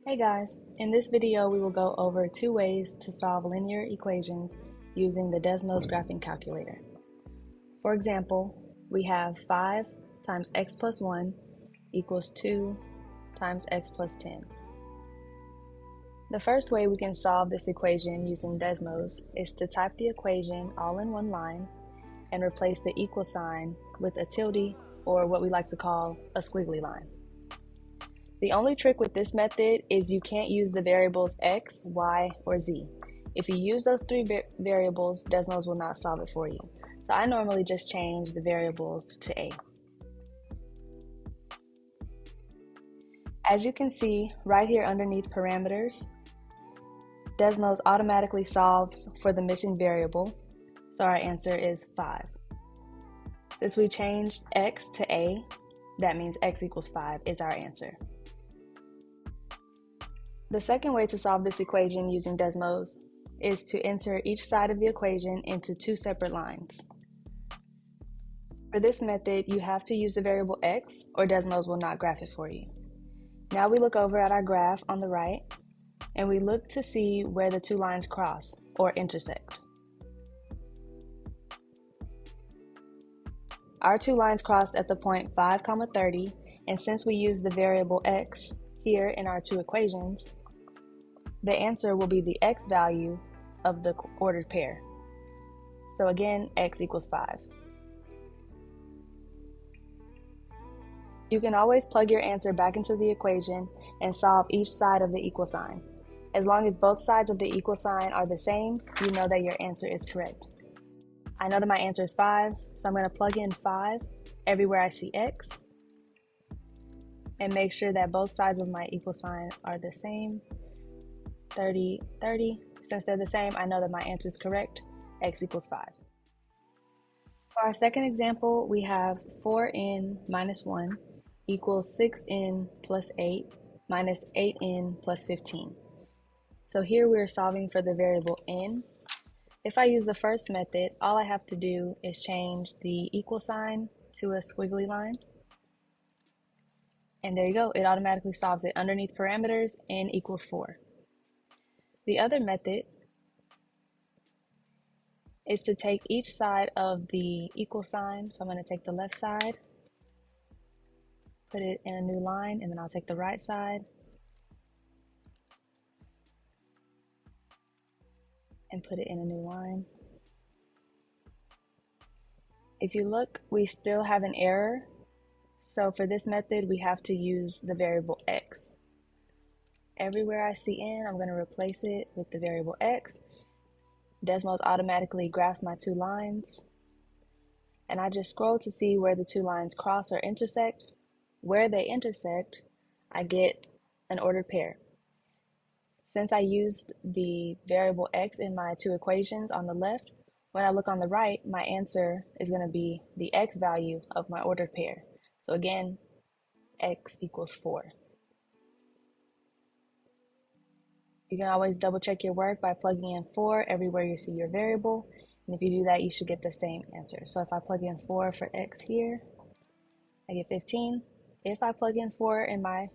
Hey guys, in this video we will go over two ways to solve linear equations using the Desmos graphing calculator. For example, we have 5 times x plus 1 equals 2 times x plus 10. The first way we can solve this equation using Desmos is to type the equation all in one line and replace the equal sign with a tilde, or what we like to call a squiggly line. The only trick with this method is you can't use the variables x, y, or z. If you use those three variables, Desmos will not solve it for you. So I normally just change the variables to a. As you can see right here underneath parameters, Desmos automatically solves for the missing variable, so our answer is 5. Since we changed x to a, that means x equals 5 is our answer. The second way to solve this equation using Desmos is to enter each side of the equation into two separate lines. For this method, you have to use the variable x, or Desmos will not graph it for you. Now we look over at our graph on the right, and we look to see where the two lines cross, or intersect. Our two lines crossed at the point 5, 30, and since we use the variable x here in our two equations, the answer will be the x value of the ordered pair. So again, x equals 5. You can always plug your answer back into the equation and solve each side of the equal sign. As long as both sides of the equal sign are the same, you know that your answer is correct. I know that my answer is 5, so I'm going to plug in 5 everywhere I see x and make sure that both sides of my equal sign are the same. 30, 30. Since they're the same, I know that my answer is correct. X equals 5. For our second example, we have 4n minus 1 equals 6n plus 8 minus 8n plus 15. So here we're solving for the variable n. If I use the first method, all I have to do is change the equal sign to a squiggly line. And there you go, it automatically solves it underneath parameters, n equals 4. The other method is to take each side of the equal sign. So I'm going to take the left side, put it in a new line, and then I'll take the right side and put it in a new line. If you look, we still have an error. So for this method, we have to use the variable x. Everywhere I see n, I'm going to replace it with the variable x. Desmos automatically graphs my two lines. And I just scroll to see where the two lines cross or intersect. Where they intersect, I get an ordered pair. Since I used the variable x in my two equations on the left, when I look on the right, my answer is going to be the x value of my ordered pair. So again, x equals 4. You can always double check your work by plugging in 4 everywhere you see your variable. And if you do that, you should get the same answer. So if I plug in 4 for x here, I get 15. If I plug in 4 in my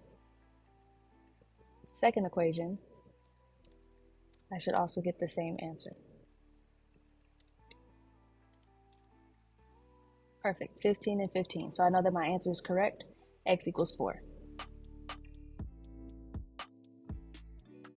second equation, I should also get the same answer. Perfect, 15 and 15. So I know that my answer is correct. X equals 4.